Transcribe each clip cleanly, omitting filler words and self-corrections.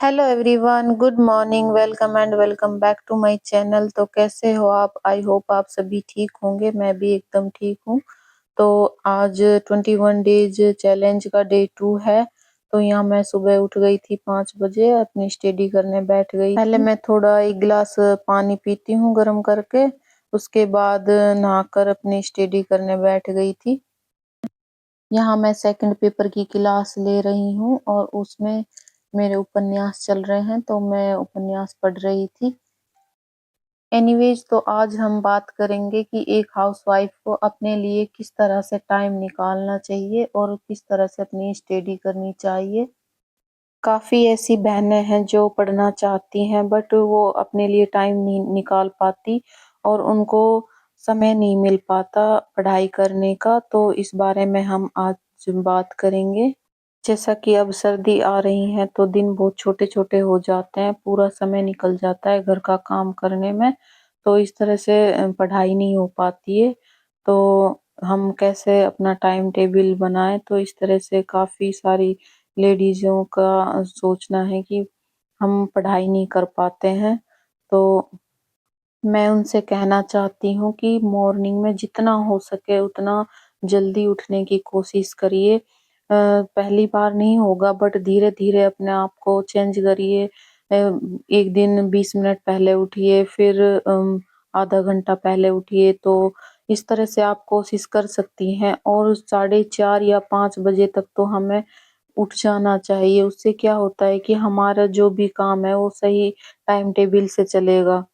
Hello everyone, good morning, welcome and welcome back to my channel. तो कैसे हो आप? आई होप आप सभी ठीक होंगे। मैं भी एकदम ठीक हूँ। तो आज 21 डेज चैलेंज का डे 2 है। तो यहाँ मैं सुबह उठ गई थी 5 बजे, अपनी स्टडी करने बैठ गई पहले थी। मैं थोड़ा 1 गिलास पानी पीती हूँ गर्म करके। उसके बाद नहाकर अपनी स्टडी करने बैठ गई थी। यहाँ मैं सेकंड पेपर की क्लास ले रही हूँ और उसमें मेरे उपन्यास चल रहे हैं, तो मैं उपन्यास पढ़ रही थी। एनीवेज, तो आज हम बात करेंगे कि एक हाउसवाइफ को अपने लिए किस तरह से टाइम निकालना चाहिए और किस तरह से अपनी स्टडी करनी चाहिए। काफ़ी ऐसी बहनें हैं जो पढ़ना चाहती हैं, बट वो अपने लिए टाइम नहीं निकाल पाती और उनको समय नहीं मिल पाता पढ़ाई करने का। तो इस बारे में हम आज बात करेंगे। जैसा कि अब सर्दी आ रही है तो दिन बहुत छोटे-छोटे हो जाते हैं, पूरा समय निकल जाता है घर का काम करने में, तो इस तरह से पढ़ाई नहीं हो पाती है। तो हम कैसे अपना टाइम टेबल बनाएँ? तो इस तरह से काफ़ी सारी लेडीज़ों का सोचना है कि हम पढ़ाई नहीं कर पाते हैं। तो मैं उनसे कहना चाहती हूँ कि मॉर्निंग में जितना हो सके उतना जल्दी उठने की कोशिश करिए। पहली बार नहीं होगा, बट धीरे-धीरे अपने आप को चेंज करिए। एक दिन 20 मिनट पहले उठिए, फिर आधा घंटा पहले उठिए, तो इस तरह से आप कोशिश कर सकती हैं और साढ़े 4 या 5 बजे तक तो हमें उठ जाना चाहिए। उससे क्या होता है कि हमारा जो भी काम है वो सही टाइम टेबल से चलेगा।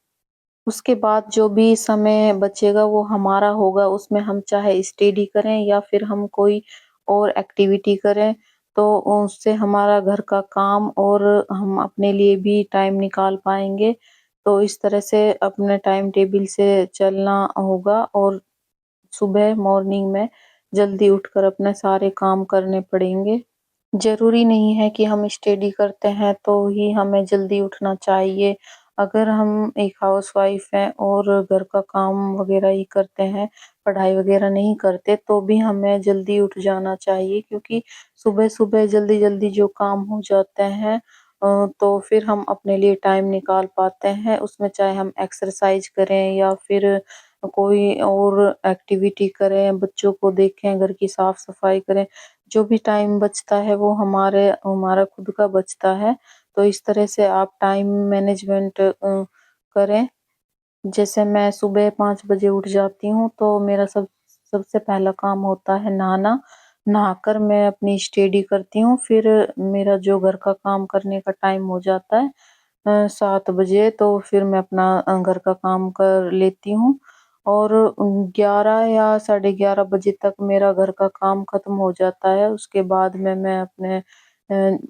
उसके बाद जो भी समय बचेगा वो हमारा होगा, उसमें हम चाहे स्टडी करें या फिर हम कोई और एक्टिविटी करें, तो उससे हमारा घर का काम और हम अपने लिए भी टाइम निकाल पाएँगे। तो इस तरह से अपने टाइम टेबल से चलना होगा और सुबह मॉर्निंग में जल्दी उठकर अपने सारे काम करने पड़ेंगे। ज़रूरी नहीं है कि हम स्टडी करते हैं तो ही हमें जल्दी उठना चाहिए। अगर हम एक हाउसवाइफ़ हैं और घर का काम वग़ैरह ही करते हैं, पढ़ाई वग़ैरह नहीं करते, तो भी हमें जल्दी उठ जाना चाहिए, क्योंकि सुबह-सुबह जल्दी-जल्दी जो काम हो जाते हैं, तो फिर हम अपने लिए टाइम निकाल पाते हैं। उसमें चाहे हम एक्सरसाइज़ करें या फिर कोई और एक्टिविटी करें, बच्चों को देखें, घर की साफ-सफाई करें। जो भी टाइम बचता है वो हमारा खुद का बचता है। तो इस तरह से आप टाइम मैनेजमेंट करें। जैसे मैं सुबह 5 बजे उठ जाती हूँ, तो मेरा सबसे पहला काम होता है नहाना। नहाकर मैं अपनी स्टडी करती हूँ, फिर मेरा जो घर का काम करने का टाइम हो जाता है 7 बजे, तो फिर मैं अपना घर का काम कर लेती हूँ और 11 या साढ़े 11 बजे तक मेरा घर का काम खत्म हो जाता है। उसके बाद में मैं अपने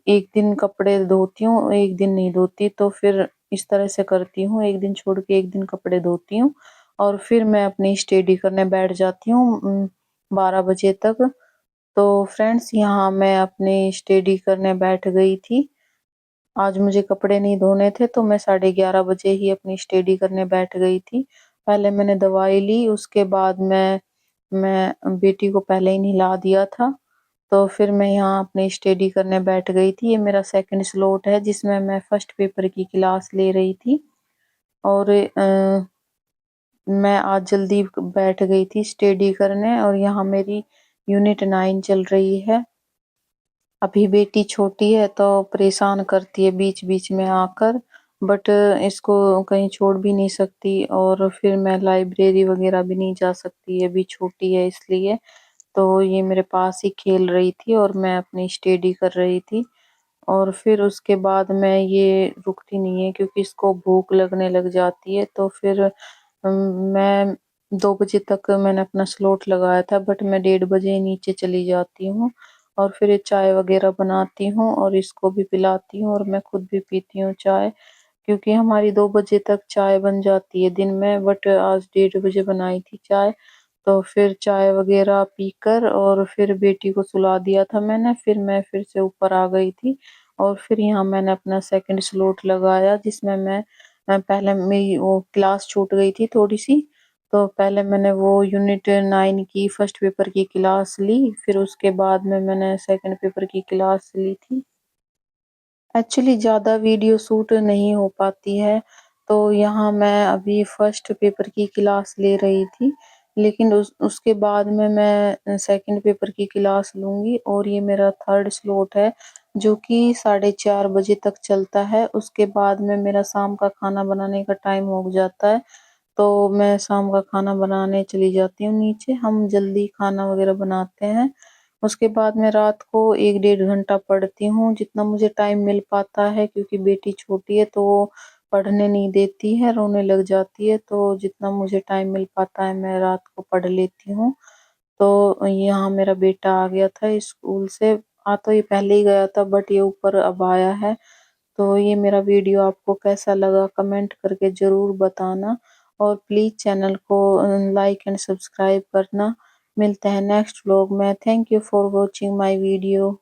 एक दिन कपड़े धोती हूँ, एक दिन नहीं धोती, तो फिर इस तरह से करती हूँ, एक दिन छोड़ के एक दिन कपड़े धोती हूँ और फिर मैं अपनी स्टडी करने बैठ जाती हूँ 12 बजे तक। तो फ्रेंड्स, यहाँ मैं अपनी स्टडी करने बैठ गई थी। आज मुझे कपड़े नहीं धोने थे, तो मैं साढ़े 11 बजे ही अपनी स्टडी करने बैठ गई थी। पहले मैंने दवाई ली, उसके बाद मैं बेटी को पहले ही नहला दिया था, तो फिर मैं यहाँ अपनी स्टडी करने बैठ गई थी। ये मेरा सेकंड स्लॉट है जिसमें मैं फर्स्ट पेपर की क्लास ले रही थी और मैं आज जल्दी बैठ गई थी स्टडी करने और यहाँ मेरी यूनिट 9 चल रही है। अभी बेटी छोटी है तो परेशान करती है बीच-बीच में आकर, बट इसको कहीं छोड़ भी नहीं सकती और फिर मैं लाइब्रेरी वगैरह भी नहीं जा सकती, अभी छोटी है इसलिए। तो ये मेरे पास ही खेल रही थी और मैं अपनी स्टडी कर रही थी और फिर उसके बाद में ये रुकती नहीं है, क्योंकि इसको भूख लगने लग जाती है, तो फिर मैं 2 बजे तक मैंने अपना स्लॉट लगाया था, बट मैं 1:30 बजे ही नीचे चली जाती हूँ और फिर ये चाय वगैरह बनाती हूँ और इसको भी पिलाती हूँ और मैं खुद भी पीती हूँ चाय, क्योंकि हमारी 2 बजे तक चाय बन जाती है दिन में, बट आज 1:30 बजे बनाई थी चाय। तो फिर चाय वगैरह पीकर और फिर बेटी को सुला दिया था मैंने, फिर मैं फिर से ऊपर आ गई थी और फिर यहाँ मैंने अपना सेकंड स्लॉट लगाया, जिसमें मैं पहले मेरी वो क्लास छूट गई थी थोड़ी-सी, तो पहले मैंने वो यूनिट 9 की फर्स्ट पेपर की क्लास ली, फिर उसके बाद में मैंने सेकंड पेपर की क्लास ली थी। एक्चुअली ज़्यादा वीडियो शूट नहीं हो पाती है, तो यहाँ मैं अभी फर्स्ट पेपर की क्लास ले रही थी, लेकिन उसके बाद में मैं सेकंड पेपर की क्लास लूँगी और ये मेरा थर्ड स्लॉट है, जो कि 4:30 बजे तक चलता है। उसके बाद में मेरा शाम का खाना बनाने का टाइम हो जाता है, तो मैं शाम का खाना बनाने चली जाती हूँ नीचे, हम जल्दी खाना वगैरह बनाते हैं। उसके बाद मैं रात को 1 डेढ़ घंटा पढ़ती हूँ, जितना मुझे टाइम मिल पाता है, क्योंकि बेटी छोटी है तो वो पढ़ने नहीं देती है, रोने लग जाती है, तो जितना मुझे टाइम मिल पाता है मैं रात को पढ़ लेती हूँ। तो यहाँ मेरा बेटा आ गया था स्कूल से, आ तो ये पहले ही गया था बट ये ऊपर अब आया है। तो ये मेरा वीडियो आपको कैसा लगा कमेंट करके ज़रूर बताना और प्लीज़ चैनल को लाइक एंड सब्सक्राइब करना। मिलते हैं नेक्स्ट व्लॉग में। Thank you for watching my video.